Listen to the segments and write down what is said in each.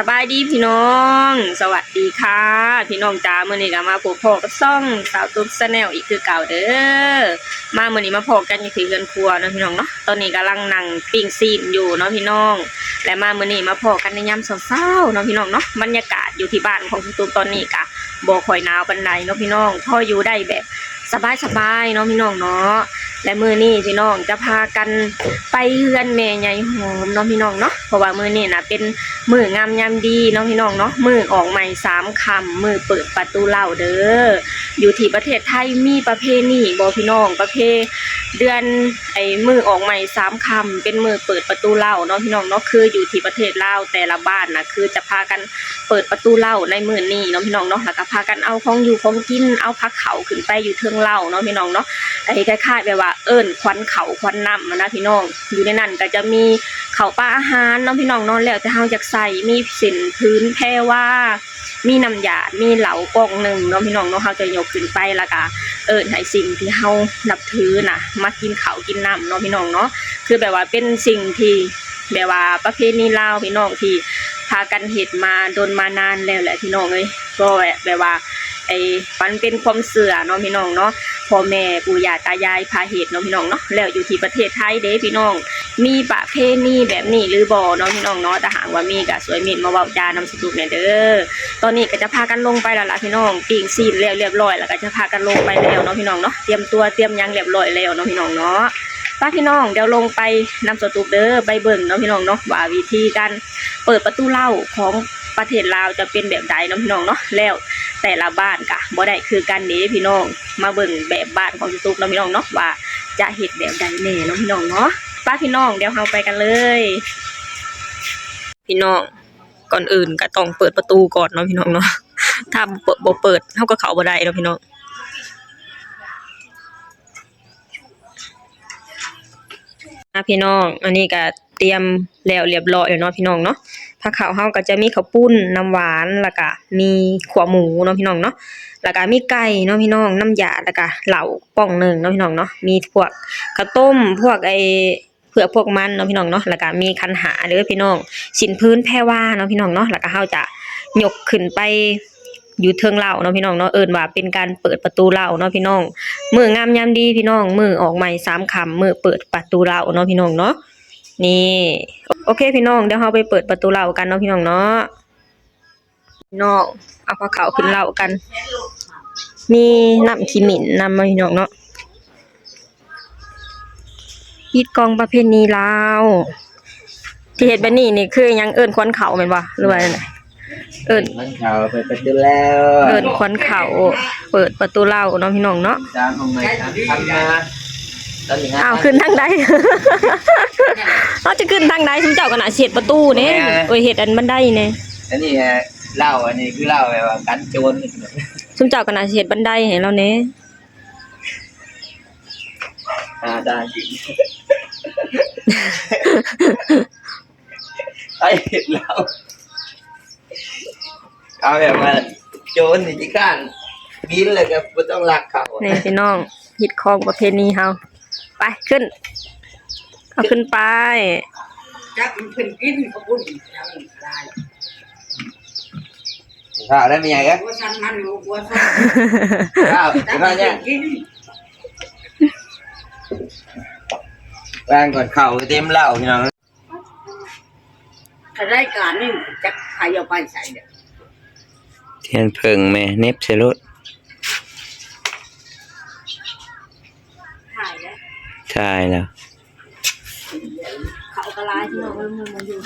สบายดีพี่น้องสวัสดีค่ะพี่น้องจ้ามื้อนี้ก็มาพบพ่อกับซ่องสาวตุ๊กชาแนลอีกคือเก่าเด้อมามื้อนี้มาพบกันอยู่ที่เรือนครัวเนาะพี่น้องเนาะตอนนี้กำลังนั่งปิ้งซีนอยู่เนาะพี่น้องและมามื้อนี้มาพบกันในยามเช้าๆเนาะพี่น้องเนาะบรรยากาศอยู่ที่บ้านของคุณตุ๊กตอนนี้ก็บ่ค่อยหนาวปานใดเนาะพี่น้องพออยู่ได้แบบสบายๆเนาะพี่น้องเนาะและมื้อนี้พี่น้องจะพากันไปเฮือนแม่ใหญ่หอมเนาะพี่น้องเนาะเพราะว่ามื้อนี้น่ะเป็นมื้องามยามดีเนาะพี่น้องเนาะมื้อออกใหม่3ค่ำมื้อเปิดประตูเหล้าเด้ออยู่ที่ประเทศไทยมีประเพณีบ่พี่น้องประเพเดือนมื้อออกใหม่3ค่ำเป็นมื้อเปิดประตูเหล้าเนาะพี่น้องเนาะคืออยู่ที่ประเทศลาวแต่ละบ้านน่ะคือจะพากันเปิดประตูเหล้าในมื้อนี้เนาะพี่น้องเนาะแล้วก็พากันเอาของอยู่ของกินเอาผักเขาขึ้นไปอยู่เทิงเหล้าเนาะพี่น้องเนาะคล้ายๆแบบว่าเอิ้นควันเขาควันน้ำนะพี่น้องอยู่ในนั้นก็จะมีข้าวปลาอาหารเนาะพี่น้องเนาะแล้วแต่เฮาอยากใส่มีสินพื้นแพรว่ามีน้ำยามีเหลากล่องหนึ่งเนาะพี่น้องเนาะเฮาจะยกขึ้นไปแล้วก็ให้สิ่งที่เฮานับถือน่ะมากินข้าวกินน้ำเนาะพี่น้องเนาะคือแบบว่าเป็นสิ่งที่แบบว่าประเพณีลาวพี่น้องที่พากันเฮ็ดมาโดนมานานแล้วแหละพี่น้องเอ้ยก็แบบว่ามันเป็นความเชื่อเนาะพี่น้องเนาะพ่อแม่ปู่ย่าตายายพาเฮ็ดเนาะพี่น้องเนาะแล้วอยู่ที่ประเทศไทยเด้พี่น้องมีประเพณีแบบนี้หรือบ่เนาะพี่น้องเนาะถ้าหากว่ามีก็สวยเม็ดมาเว้าจานำสนุกแน่เด้อตอนนี้ก็จะพากันลงไปแล้วล่ะพี่น้องปิ้งซีนแล้วเรียบร้อยแล้วก็จะพากันลงไปแล้วเนาะพี่น้องเนาะเตรียมตัวเตรียมหยังเรียบร้อยแล้วเนาะพี่น้องเนาะป้าพี่น้องเดี๋ยวลงไปนำสตูปเด้อไปเบิ่งเนาะพี่น้องเนาะว่าวิธีการเปิดประตูเหล้าของประเทศลาวจะเป็นแบบใดเนาะพี่น้องเนาะแล้วแต่ละบ้านก็บ่ได้คือกันเด้พี่น้องมาเบิ่งแบบบ้านของสตูปเนาะพี่น้องเนาะว่าจะเฮ็ดแบบใดแน่เนาะพี่น้องเนาะป้าพี่น้องเดี๋ยวเราไปกันเลยพี่น้องก่อนอื่นก็ต้องเปิดประตูก่อนเนาะพี่น้องเนาะถ้าบ่เปิดเฮาก็เข้าบ่ได้เนาะพี่น้องพี่น้องอันนี้ก็เตรียมแล้วเรียบร้อยแล้วเนาะพี่น้องเนาะผักขาวเฮาก็จะมีข้าวปุ้นน้ำหวานแล้วก็มีขั่วหมูเนาะพี่น้องเนาะแล้วก็มีไก่เนาะพี่น้องน้ำยาแล้วก็เหล้าป่องนึงเนาะพี่น้องเนาะมีพวกข้าวต้มพวกเผือกพวกมันเนาะพี่น้องเนาะแล้วก็มีคันหาเด้อพี่น้องสินพื้นแพรว่าเนาะพี่น้องเนาะแล้วก็เฮาจะยกขึ้นไปอยู่เทิงเหล้าเนาะพี่น้องเนาะว่าเป็นการเปิดประตูเหล้าเนาะพี่น้องมื้องามยามดีพี่น้องมื้อออกใหม่3ค่ำมื้อเปิดประตูเหล้าเนาะพี่น้องเนาะนี่โอเคพี่น้องเดี๋ยวเราไปเปิดประตูเหล้ากันเนาะพี่น้องเนาะพี่น้องเอาผ้าขาวขึ้นเหล้ากันมีน้ำขี้หมิ่นนำมาพี่น้องเนาะฮีดกองประเพณีลาวที่เฮ็ดแบบนี้นี่คือยังเอิ้นควันเขาแม่นบ่หรือว่าจังได๋ควันเขาเปิดประตูแล้วควันเขาเปิดประตูเหล้าเนาะพี่น้องเนาะตามห้องไหนทำมาอ้าวขึ้นทางใดเราจะขึ้นทางใดซุมเจ้าก็น่ะเฮ็ดประตูนี่เฮ็ดอันบันไดนี่อันนี้เหล้าอันนี้คือเหล้าแบบว่ากันโจรซุมเจ้าก็น่ะเฮ็ดบันไดให้เราแน่ได้จริงไอ้เหล้าเอาแบบว่าโจรนี่ที่ข้างบินเลยก็บ่ต้องลักเขานี่พี่น้องฮิตของประเพณีเฮาไปขึ้นเอาขึ้นไปจักมันเพิ่นกินเขาพูดจังได้ข้าวได้มีไงกันว่าฉันมันรู้ว่าฉันข้าวเนี่ยแรงก่อนเข่าเต็มเหล้าพี่น้องถ้าได้การนี่จักใครเอาไปใส่เด้อเทียนเพิ่งแม่เน็บใส่รถถ่ายแล้วใช่แล้วเขากระลายที่น้องมันอยู่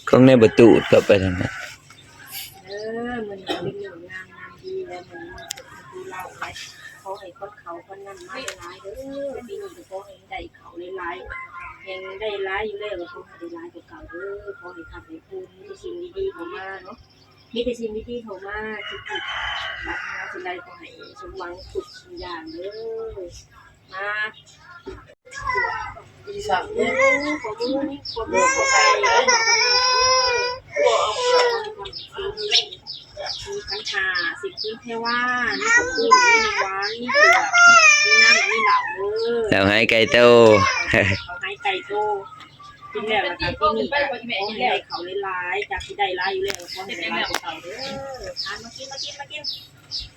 คงในประตูก็ไปทางนั้นมันเป็นหนึ่งงานดีแล้วมันดูเล่าไปเขาให้คนเขาคนนั้นมาหลายเด้อปีนี้เขาให้ได้เขาหลายๆยังได้หลายอยู่แล้วเขาให้ได้หลายกว่าเก่าเด้อเขาให้ทำให้คุณมีแต่สิ่งดีๆเข้ามาเนาะมีแต่สิ่งดีๆเข้ามาทุกๆรักนะสิ่งใดก็ให้สมหวังทุกอย่างเด้อมาดีสักเนี่ยผมนี่ผมก็ใส่เลยมีคันหาสิ่งที่แค่ว่านี่ขอบคุณนี่หวานนี่เกลือนี่น้ำนี่เหล่าแล้วให้ไก่โตเขาให้ไก่โต กินแล้วแล้วก็ที่นี่ก็ได้เขาหลายๆจากที่ได้หลายอยู่แล้วก็ให้ได้หลายกว่าเขาเด้อทานมากิน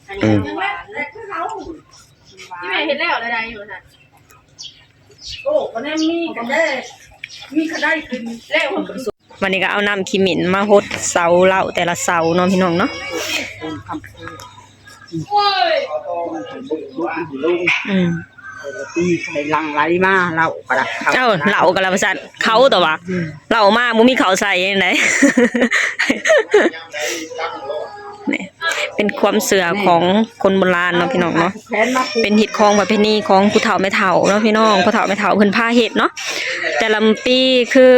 อันนี้หวานเลยหวาน ที่แม่เห็นแล้วอะไรอยู่น่ะ โอ้ก็ได้มีก็ได้มีก็ได้กินแล้ว วันนี้ก็เอาน้ำขี้หมิ่นมาหดเสาเหล้าแต่ละเสาเนาะพี่น้องเนาะอืม ตีใส่ลังไหลมาเรากระดักเขา เอ้าเหล้ากับละประสานเขาแต่ว่าเหล้ามาบ่มีเขาใส่ไหน นี่เป็นความเสื่อของคนโบราณเนาะพี่น้องเนาะ แขนมา เป็นหิดของประเพณีของผู้เฒ่าแม่เฒ่าเนาะพี่น้องผู้เฒ่าแม่เฒ่าเพิ่นพาเฮ็ดเนาะแต่ละปีคือ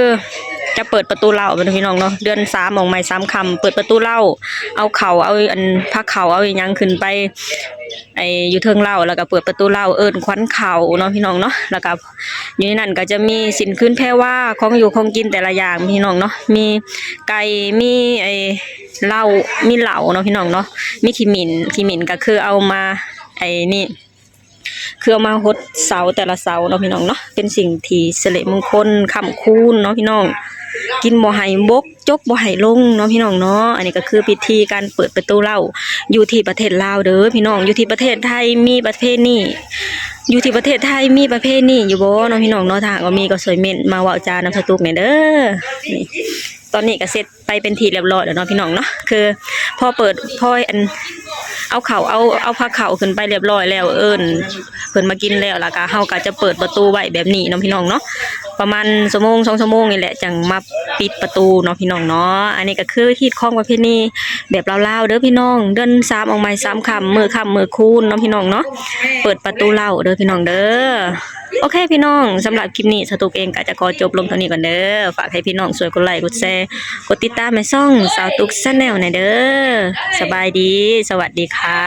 จะเปิดประตูเหล้าเป็นพี่น้องเนาะเดือน3ออกใหม่3ค่ำเปิดประตูเหล้าเอาเข่าเอาอันผ้าเข่าเอาอีหยังขึ้นไปไอ้อยู่เทิงเหล้าแล้วก็เปิดประตูเหล้าเอิ้นขวัญเข่าเนาะพี่น้องเนาะแล้วก็อยู่ในนั้นก็จะมีสินขึ้นแพรว่าของอยู่ของกินแต่ละอย่างพี่น้องเนาะมีไก่มีไอ้เหล้ามีเหล้าเนาะพี่น้องเนาะมีขี้หมิ่นก็คือเอามาไอ้นี่คือเอามาหดเสาแต่ละเสาเนาะพี่น้องเนาะเป็นสิ่งที่สิริมงคลค้ำคูณเนาะพี่น้องกินบ่ให้บกจกบ่ให้ลงเนาะพี่น้องเนาะอันนี้ก็คือพิธีการเปิดประตูเหล้าอยู่ที่ประเทศลาวเด้อพี่น้องอยู่ที่ประเทศไทยมีประเพณีอยู่ที่ประเทศไทยมีประเพณีอยู่บ่เนาะพี่น้องเนาะถ้าหากว่ามีก็สวยเม่นมาเว้าจานำสตุกหน่อยเด้อนี่ตอนนี้ก็เสร็จไปเป็นที่เรียบร้อยแล้วเนาะพี่น้องเนาะคือพอเปิดพออันเอาเข่าเอาผ้าเข่าขึ้นไปเรียบร้อยแล้วเอิ้นเพิ่นมากินแล้วแล้วก็เฮาก็จะเปิดประตูไว้แบบนี้เนาะพี่น้องเนาะประมาณชั่วโมง2ชั่วโมงนี่แหละจังมาปิดประตูเนาะพี่น้องเนาะอันนี้ก็คือฮีตของประเพณีแบบลาวๆเด้อพี่น้องเดือน3ออกใหม่3ค่ำมื้อคูณเนาะพี่น้องเนาะเปิดประตูเหล้าเด้อพี่น้องเด้อโอเคพี่น้องสำหรับคลิปนี้สตุกเองก็จะขอจบลงเท่านี้ก่อนเด้อฝากให้พี่น้องช่วยกดไลค์กดแชร์กดติดตามให้ช่องสาวตุกชาแนลหน่อยเด้อสบายดีสวัสดีค่ะ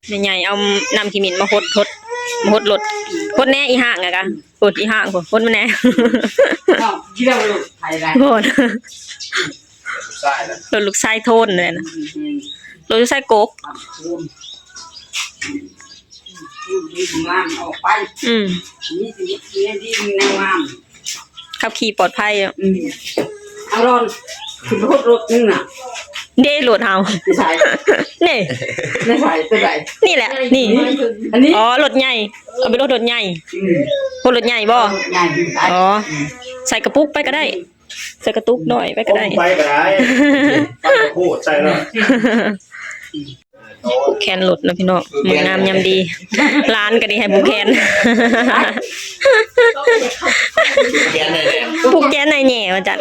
แม่ใหญ่เอานำขี้หมิ่นมาหดรถหดแน่อีห่างอะกะหดอีห่างพุ่นหดมาแน่ เยี่ยมลูกไทยไร โหดรถลูกชายโทนเลยนะรถลูกชายกก ดีงามออกไป อืม นี่สิดีในงาม ขับขี่ปลอดภัยอะ เอารอนขึ้นรถนึงน่ะ เด้รถเฮา ใส่ นี่ ไม่ใส่ตัวใด นี่แหละนี่ อันนี้ อ๋อรถใหญ่เอาไปรถใหญ่รถใหญ่บ่ ใหญ่ใส่ อ๋อใส่กระปุกไปก็ได้ ใส่กระตุกหน่อยไปก็ได้ ไปก็ได้ไปก็พูดใช่แล้ว ผูกแขนหลุดนะพี่น้องมืองามยำดี ร้านก็ดีให้ผูกแขน แกนเลย ผูกแขนในแหน่มาจัด